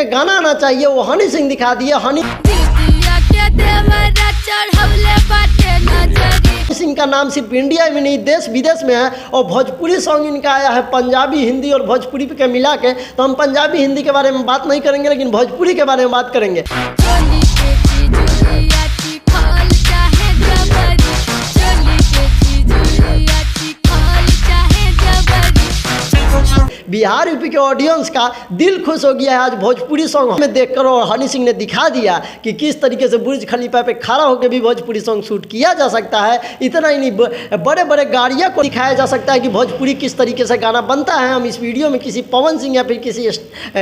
गाना आना चाहिए वो हनी सिंह दिखा दिए। हनी सिंह का नाम सिर्फ इंडिया में नहीं देश विदेश में है और भोजपुरी सॉन्ग इनका आया है पंजाबी, हिंदी और भोजपुरी के मिला के। तो हम पंजाबी हिंदी के बारे में बात नहीं करेंगे लेकिन भोजपुरी के बारे में बात करेंगे। बिहार यूपी के ऑडियंस का दिल खुश हो गया है आज भोजपुरी सॉन्ग में देखकर और हनी सिंह ने दिखा दिया कि किस तरीके से बुर्ज खलीफा पे खड़ा होकर भी भोजपुरी सॉन्ग शूट किया जा सकता है। इतना ही नहीं, बड़े बड़े गाड़ियाँ को दिखाया जा सकता है कि भोजपुरी किस तरीके से गाना बनता है। हम इस वीडियो में किसी पवन सिंह या फिर किसी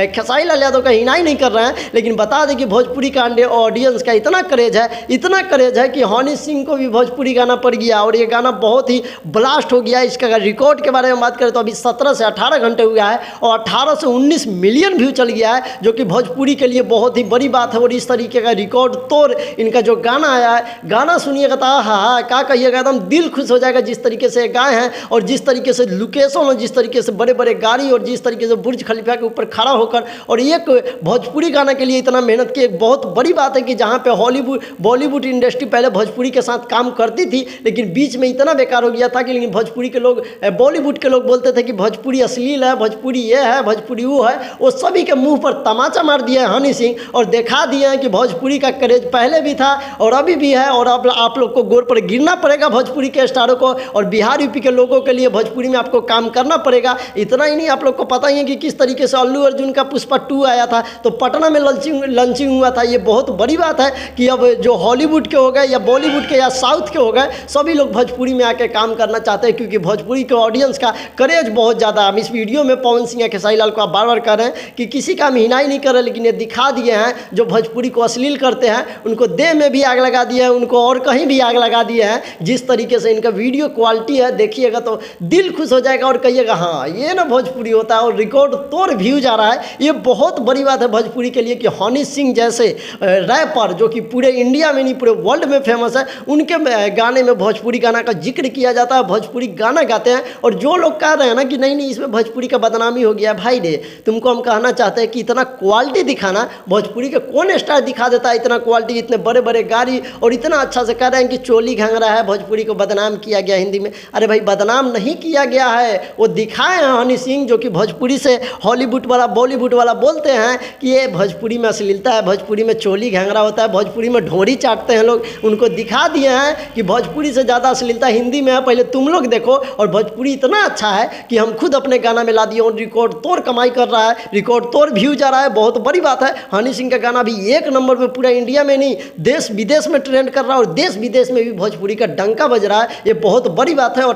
खेसारी लाल यादव का हिनाई नहीं कर रहे हैं, लेकिन बता दें कि भोजपुरी का ऑडियंस का इतना क्रेज है कि हनी सिंह को भी भोजपुरी गाना पड़ गया और ये गाना बहुत ही ब्लास्ट हो गया। इसका रिकॉर्ड के बारे में बात करें तो अभी 17 से 18 घंटे हुआ है और 18 से 19 मिलियन व्यू चल गया है, जो कि भोजपुरी के लिए बहुत ही बड़ी बात है। और इस तरीके का रिकॉर्ड तोड़ इनका जो गाना आया है, गाना सुनिएगा तो हाँ क्या कहिएगा, एकदम दिल खुश हो जाएगा जिस तरीके से गाए हैं और जिस तरीके से लोकेशन और जिस तरीके से बड़े बड़े गाड़ी और जिस तरीके से बुर्ज खलीफा के ऊपर खड़ा होकर और एक भोजपुरी गाना के लिए इतना मेहनत की। एक बहुत बड़ी बात है कि जहाँ पे हॉलीवुड बॉलीवुड इंडस्ट्री पहले भोजपुरी के साथ काम करती थी, लेकिन बीच में इतना बेकार हो गया था कि लेकिन भोजपुरी के लोग, बॉलीवुड के लोग बोलते थे कि भोजपुरी अश्लील है, भोजपुरी ये है, भोजपुरी वो है। वो सभी के मुंह पर तमाचा मार दिया है हनी सिंह और दिखा दिए हैं कि भोजपुरी का क्रेज पहले भी था और अभी भी है और अब आप लोग को गोर पर गिरना पड़ेगा भोजपुरी के स्टारों को और बिहार यूपी के लोगों के लिए भोजपुरी में आपको काम करना पड़ेगा। इतना ही नहीं, आप लोग को पता ही है कि किस तरीके से अल्लू अर्जुन का पुष्पा 2 आया था तो पटना में लॉन्चिंग हुआ था। ये बहुत बड़ी बात है कि अब जो हॉलीवुड के हो गए या बॉलीवुड के या साउथ के हो गए, सभी लोग भोजपुरी में आके काम करना चाहते हैं क्योंकि भोजपुरी के ऑडियंस का क्रेज बहुत ज़्यादा। हम इस वीडियो में पवन सिंह या खेसारी लाल को आप बार बार कह रहे हैं कि किसी का हम हिनाई नहीं कर रहे, लेकिन ये दिखा दिए हैं जो भोजपुरी को अश्लील करते हैं उनको देह में भी आग लगा दिया है, उनको और कहीं भी आग लगा दिए हैं। जिस तरीके से इनका वीडियो क्वालिटी है देखिएगा तो दिल खुश हो जाएगा और कहिएगा हाँ ये ना भोजपुरी होता है। और रिकॉर्ड तोड़ व्यू जा रहा है, ये बहुत बड़ी बात है भोजपुरी के लिए कि हनी सिंह जैसे रैपर जो कि पूरे इंडिया में नहीं पूरे वर्ल्ड में फेमस है, उनके गाने में भोजपुरी गाना का जिक्र किया जाता है, भोजपुरी गाना गाते हैं। और जो लोग कह रहे हैं ना कि नहीं इसमें भोजपुरी का बदनामी हो गया, भाई रे तुमको हम कहना चाहते हैं कि इतना क्वालिटी दिखाना, भोजपुरी के कौन स्टार दिखा देता है इतना क्वालिटी, इतने बड़े बड़े गाड़ी और इतना अच्छा से कह रहे हैं कि चोली घंगरा है, भोजपुरी को बदनाम किया गया हिंदी में। अरे भाई बदनाम नहीं किया गया है, वो दिखाए हैं हनी सिंह जो कि भोजपुरी से हॉलीवुड वाला बॉलीवुड वाला बोलते हैं कि ये भोजपुरी में अश्लीलता है, भोजपुरी में चोली घंगरा होता है, भोजपुरी में ढोरी चाटते हैं लोग। उनको दिखा दिए हैं कि भोजपुरी से ज़्यादा अश्लीलता हिंदी में है, पहले तुम लोग देखो। और भोजपुरी इतना अच्छा है कि हम खुद अपने गाना में ला दिए और रिकॉर्ड तोड़ कमाई कर रहा है, रिकॉर्ड तोड़ व्यू जा रहा है। बहुत बड़ी बात है, हनी सिंह का गाना भी 1 नंबर पे पूरा इंडिया में नहीं देश विदेश में ट्रेंड कर रहा है और देश विदेश में भी भोजपुरी का डंका बज रहा है। ये बहुत बड़ी बात है और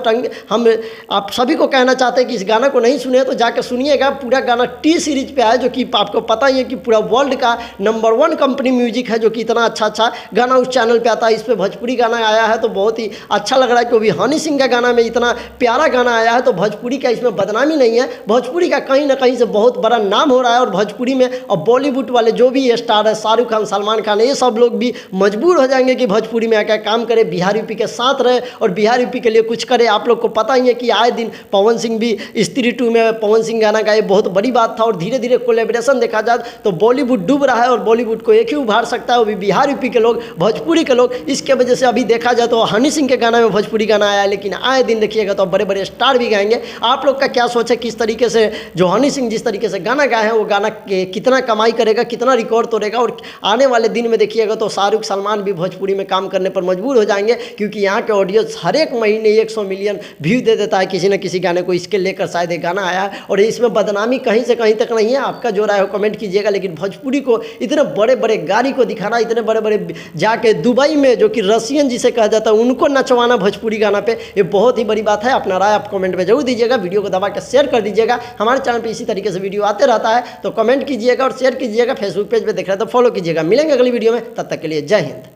हम आप सभी को कहना चाहते हैं कि इस गाना को नहीं सुने तो जाकर सुनिएगा। पूरा गाना टी सीरीज पे है जो कि आपको पता ही है कि पूरा वर्ल्ड का नंबर 1 कंपनी म्यूजिक है, जो कि इतना अच्छा गाना उस चैनल पे आता है। इस पर भोजपुरी गाना आया है तो बहुत ही अच्छा लग रहा है क्योंकि हनी सिंह का गाना में इतना प्यारा गाना आया है। तो भोजपुरी का इसमें बदनामी नहीं है, भोजपुरी का कहीं ना कहीं से बहुत बड़ा नाम हो रहा है। और भोजपुरी में और बॉलीवुड वाले जो भी स्टार है, शाहरुख खान, सलमान खान, ये सब लोग भी मजबूर हो जाएंगे कि भोजपुरी में आकर काम करे, बिहार यूपी के साथ रहे और बिहार यूपी के लिए कुछ करे। आप लोग को पता ही है कि आए दिन पवन सिंह भी स्त्री 2 में पवन सिंह गाना गाए, बहुत बड़ी बात था। और धीरे धीरे कोलैबोरेशन देखा जाए तो बॉलीवुड डूब रहा है और बॉलीवुड को एक ही उभार सकता है, वो भी बिहार यूपी के लोग, भोजपुरी के लोग। इसके वजह से अभी देखा जाए तो हनी सिंह के गाना में भोजपुरी गाना आया है, लेकिन आए दिन देखिएगा तो बड़े बड़े स्टार भी गाएंगे। आप लोग का क्या सोच है, किस तरीके से जो हनी सिंह जिस तरीके से गाना गाए हैं वो गाना कितना कमाई करेगा, कितना रिकॉर्ड तोड़ेगा? और आने वाले दिन में देखिएगा तो शाहरुख सलमान भी भोजपुरी में काम करने पर मजबूर हो जाएंगे क्योंकि यहाँ के ऑडियंस हर एक महीने 100 मिलियन व्यू दे देता है किसी न किसी गाने को। इसके लेकर शायद एक गाना आया है और इसमें बदनामी कहीं से कहीं तक नहीं है। आपका जो राय हो कमेंट कीजिएगा, लेकिन भोजपुरी को इतने बड़े बड़े गाड़ी को दिखाना, इतने बड़े बड़े जाके दुबई में जो कि रशियन जिसे कहा जाता है उनको नचवाना भोजपुरी गाना पे, ये बहुत ही बड़ी बात है। अपना राय आप कमेंट में जरूर दीजिएगा, वीडियो को दबा के शेयर कर दीजिएगा। हमारे चैनल पे इसी तरीके से वीडियो आते रहता है तो कमेंट कीजिएगा और शेयर कीजिएगा। फेसबुक पेज पे देख रहे हैं तो फॉलो कीजिएगा। मिलेंगे अगली वीडियो में, तब तक के लिए जय हिंद।